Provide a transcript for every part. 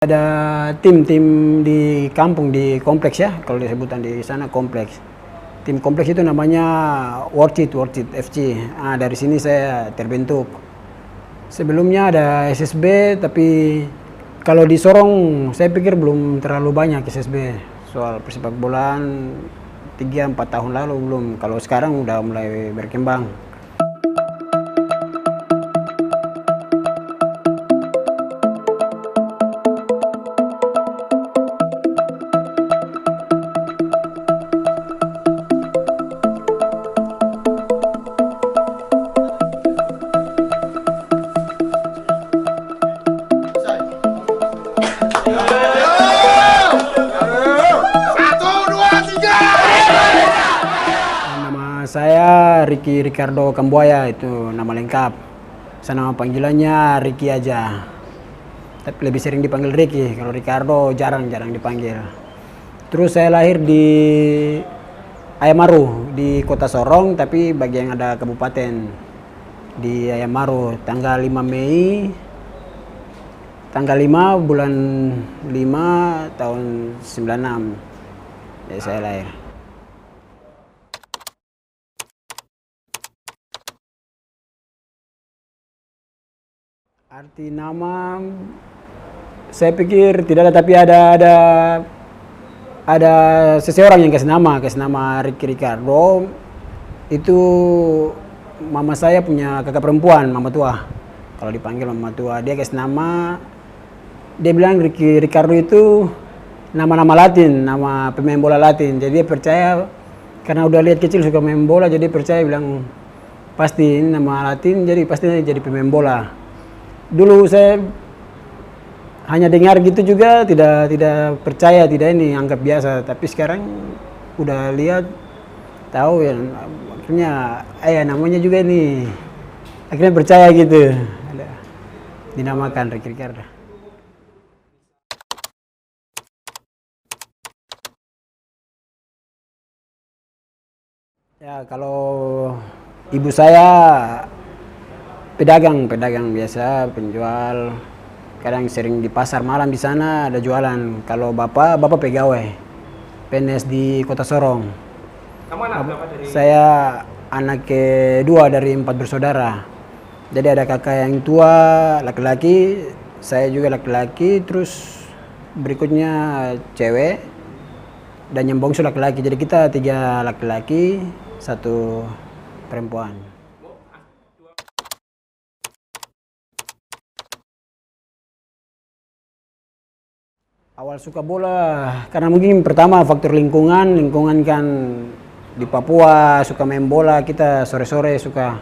Ada tim-tim di kampung, di kompleks ya, kalau disebutan di sana kompleks. Tim kompleks itu namanya Worth It FC. Nah, dari sini saya terbentuk. Sebelumnya ada SSB, tapi kalau di Sorong saya pikir belum terlalu banyak SSB. Soal persepak bolaan 3-4 tahun lalu belum. Kalau sekarang udah mulai berkembang. Nama saya Ricky Ricardo Kambuaya, itu nama lengkap. Nama panggilannya Ricky aja. Tapi lebih sering dipanggil Ricky. Kalau Ricardo jarang dipanggil. Terus saya lahir di Ayamaru, di kota Sorong, tapi bagian ada kabupaten di Ayamaru. Tanggal 5 Mei, tanggal 5 bulan 5 tahun 96. Jadi saya lahir. Arti nama, saya pikir tidak ada, tapi ada seseorang yang kasih nama Ricky Ricardo. Itu mama saya punya kakak perempuan, mama tua. Kalau dipanggil mama tua, dia kasih nama. Dia bilang Ricky Ricardo itu nama-nama Latin, nama pemain bola Latin. Jadi dia percaya, karena udah lihat kecil suka main bola, jadi percaya bilang pasti ini nama Latin, jadi pasti jadi pemain bola. Dulu saya hanya dengar gitu juga, tidak percaya, tidak ini, anggap biasa. Tapi sekarang udah lihat, tahu ya, akhirnya namanya juga ini, akhirnya percaya gitu. Dinamakan Ricky Ricardo. Ya, kalau ibu saya pedagang biasa, penjual. Kadang sering di pasar malam di sana ada jualan. Kalau bapak pegawai PNS di Kota Sorong. Kamu anak berapa dari? Saya anak kedua dari 4 bersaudara. Jadi ada kakak yang tua laki-laki, saya juga laki-laki, terus berikutnya cewek, dan yang bongsu laki-laki. Jadi kita 3 laki-laki, 1 perempuan. Awal suka bola karena mungkin pertama faktor lingkungan kan di Papua suka main bola, kita sore-sore suka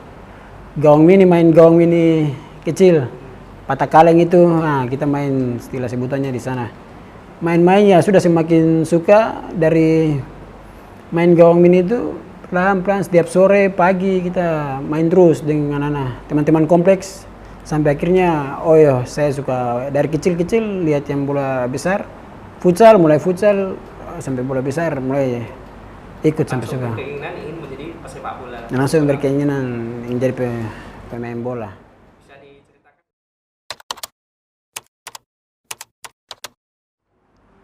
main gawang mini kecil, patah kaleng itu. Nah, kita main, istilah sebutannya di sana. Main-mainnya sudah semakin suka dari main gawang mini itu, pelan-pelan setiap sore pagi kita main terus dengan anak teman-teman kompleks. Sampai akhirnya, oh ya, saya suka dari kecil-kecil lihat yang bola besar, mulai futsal sampai bola besar, mulai ikut sampai suka. Keinginan ingin menjadi pesepak bola. Langsung berkeinginan ingin jadi pemain bola. Bisa diceritakan?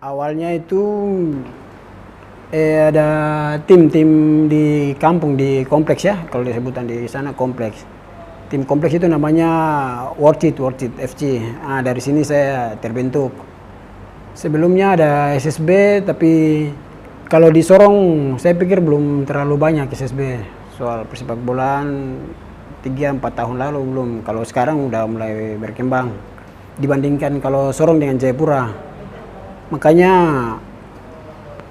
Awalnya itu ada tim-tim di kampung, di kompleks ya, kalau disebutan di sana kompleks. Tim kompleks itu namanya Worth It FC. Nah, dari sini saya terbentuk. Sebelumnya ada SSB, tapi kalau di Sorong saya pikir belum terlalu banyak SSB. Soal persepak bolaan 3-4 tahun lalu belum. Kalau sekarang udah mulai berkembang dibandingkan kalau Sorong dengan Jayapura. Makanya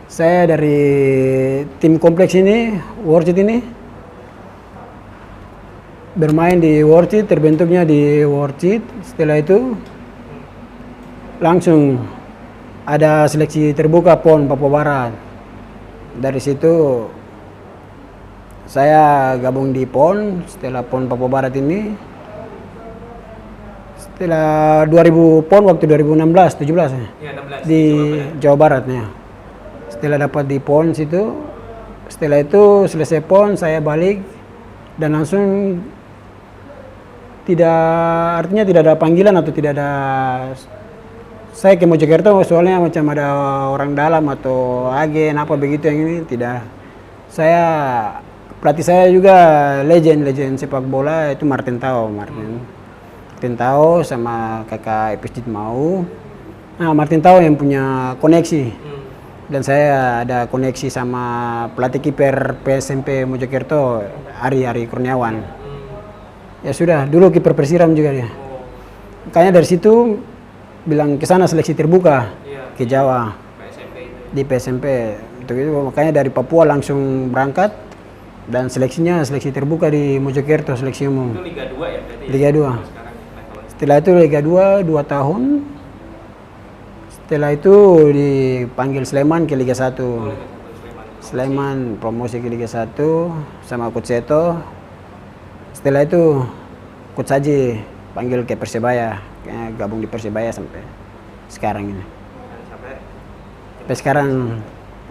saya dari tim kompleks ini, Worth It ini, bermain di Worth It, terbentuknya di Worth It. Setelah itu langsung ada seleksi terbuka PON Papua Barat. Dari situ saya gabung di PON. Setelah PON Papua Barat ini, setelah 2000 PON waktu 2016 17 Ya, 16 di Jawa Barat ya. Setelah dapat di PON situ, setelah itu selesai PON saya balik dan langsung artinya tidak ada panggilan atau tidak ada Saya ke Mojokerto soalnya macam ada orang dalam atau agen apa begitu yang ini tidak. Saya pelatih saya juga legend sepak bola itu Martin Tao sama kakak Epis Mau. Nah, Martin Tao yang punya koneksi. Dan saya ada koneksi sama pelatih kiper PSMP Mojokerto, Ari Kurniawan. Ya sudah, dulu kiper Persiram juga dia. Makanya dari situ bilang ke sana seleksi terbuka ke Jawa di PSMP itu makanya dari Papua langsung berangkat dan seleksi terbuka di Mojokerto seleksi umum. Itu Liga 2 ya berarti? Liga 2. Setelah itu Liga 2 2 tahun. Setelah itu dipanggil Sleman ke Liga 1. Sleman promosi ke Liga 1 sama Coach Seto. Setelah itu Coach Haji panggil ke Persebaya. Kayaknya gabung di Persebaya sampai sekarang ini. Sampai sekarang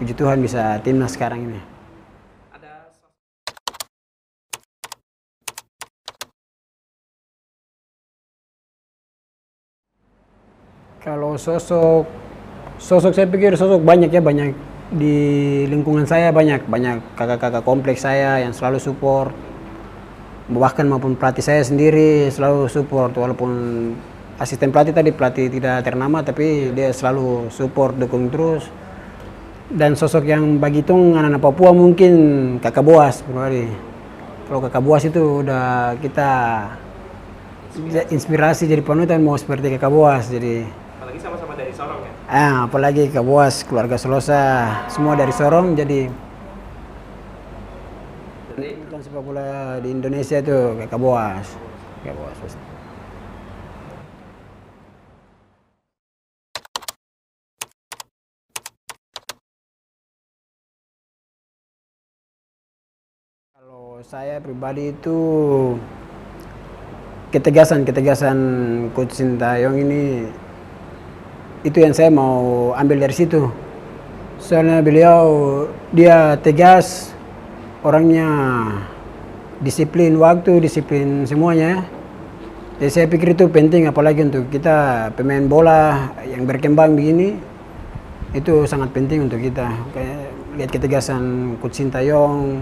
puji Tuhan bisa timnas sekarang ini. Kalau sosok saya pikir sosok banyak di lingkungan saya banyak kakak-kakak kompleks saya yang selalu support, bahkan maupun pelatih saya sendiri selalu support walaupun asisten pelatih tidak ternama tapi dia selalu support dukung terus. Dan sosok yang bagi tong anak-anak Papua mungkin Kakak Boas pribadi. Kalau Kakak Boas itu udah kita inspirasi jadi panutan mau seperti Kakak Boas jadi. Apalagi sama-sama dari Sorong ya? Apalagi Kakak Boas keluarga Solosa semua dari Sorong jadi. Kan sepak bola di Indonesia itu Kakak Boas. Kalau saya pribadi itu ketegasan Coach Sintayong ini itu yang saya mau ambil dari situ. Soalnya dia tegas, orangnya disiplin waktu, disiplin semuanya. Jadi saya pikir itu penting apalagi untuk kita pemain bola yang berkembang begini. Itu sangat penting untuk kita. Kayak lihat ketegasan Coach Sintayong,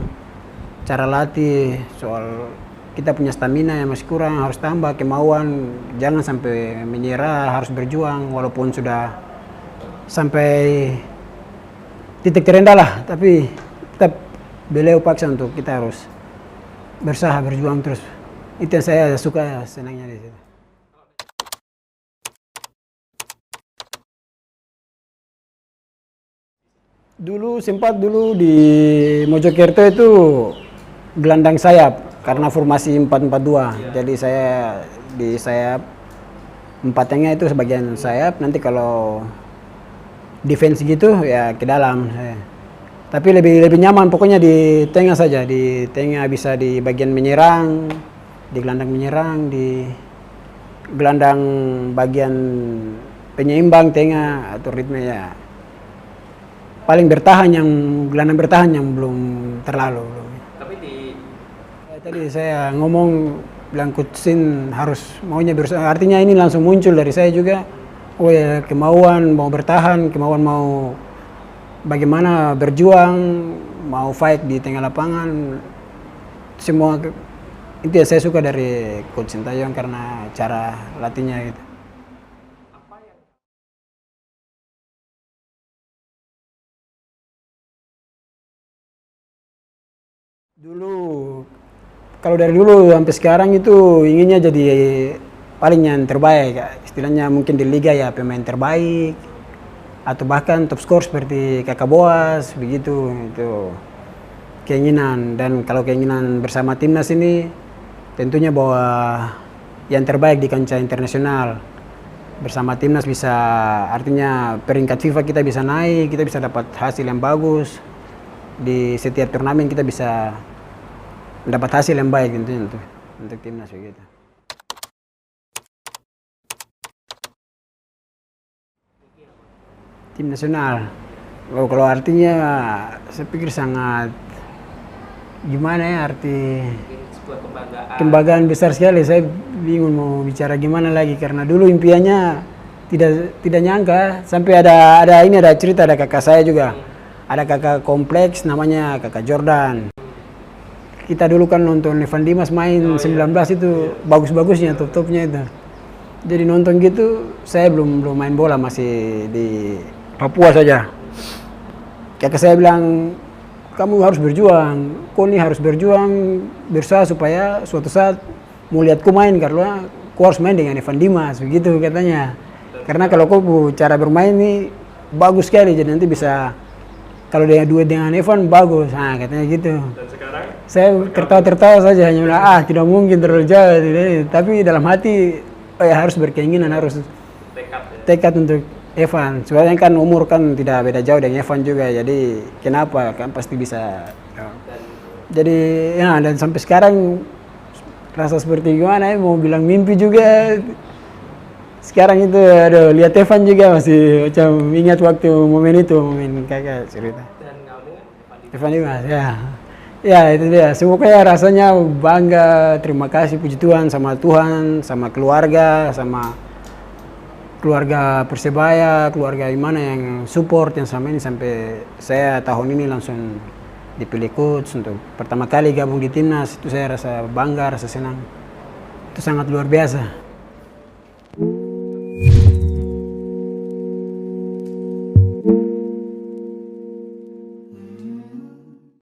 cara latih, soal kita punya stamina yang masih kurang, harus tambah kemauan, jangan sampai menyerah, harus berjuang walaupun sudah sampai titik terendah lah, tapi tetap beliau paksa untuk kita harus berusaha berjuang terus. Itu yang saya suka senangnya di situ. Sempat dulu di Mojokerto itu gelandang sayap karena formasi 4-4-2. Jadi saya di sayap empatnya itu sebagian sayap, nanti kalau defense gitu ya ke dalam saya. Tapi lebih nyaman pokoknya di tengah saja, di tengah bisa di bagian menyerang, di gelandang menyerang, di gelandang bagian penyeimbang tengah atau ritme ya. Paling gelandang bertahan yang belum terlalu. Tadi saya ngomong bilang Coach Sin harus maunya berusaha, artinya ini langsung muncul dari saya juga. Oh ya, kemauan mau bertahan, kemauan mau bagaimana berjuang, mau fight di tengah lapangan. Semua itu ya saya suka dari Coach Sintayong karena cara latihnya gitu. Kalau dari dulu sampai sekarang itu inginnya jadi paling yang terbaik, istilahnya mungkin di liga ya pemain terbaik atau bahkan top skor seperti Kakak Boas begitu, itu keinginan. Dan kalau keinginan bersama timnas ini tentunya bahwa yang terbaik di kancah internasional bersama timnas bisa, artinya peringkat FIFA kita bisa naik, kita bisa dapat hasil yang bagus di setiap turnamen, kita bisa mendapat hasil yang baik tentunya untuk timnas begitu. Tim nasional, kalau artinya saya pikir sangat gimana ya, arti sebuah kebanggaan besar sekali. Saya bingung mau bicara gimana lagi karena dulu impiannya tidak nyangka sampai ada cerita, ada kakak saya juga, ada kakak kompleks namanya kakak Jordan. Kita dulu kan nonton Evan Dimas main 19 itu bagus-bagusnya, top-topnya itu. Jadi nonton gitu, saya belum main bola, masih di Papua saja. Kakak saya bilang, kamu harus berjuang, kau ini harus berjuang, berusaha supaya suatu saat mau lihat kau main, karena kau harus main dengan Evan Dimas, begitu katanya. Karena kalau kau cara bermain ini bagus sekali, jadi nanti bisa, kalau dia duet dengan Evan bagus, nah katanya gitu. Dan sekarang? Saya tertawa-tertawa saja, hanya bilang, tidak mungkin terlalu jauh. Tapi dalam hati, harus berkeinginan, harus tekad untuk Evan. Soalnya kan umur kan tidak beda jauh dengan Evan juga, jadi kenapa kan pasti bisa. Jadi ya, dan sampai sekarang rasa seperti gimana ya, mau bilang mimpi juga. Sekarang itu aduh, lihat Evan juga masih macam ingat waktu momen kakak cerita. Dan kamu Evan Dimas, ya. Ya itu dia, semoga rasanya bangga, terima kasih, puji Tuhan, sama keluarga, sama keluarga Persebaya, keluarga Imana yang support, yang sama ini sampai saya tahun ini langsung dipilih coach untuk pertama kali gabung di timnas. Itu saya rasa bangga, rasa senang, itu sangat luar biasa.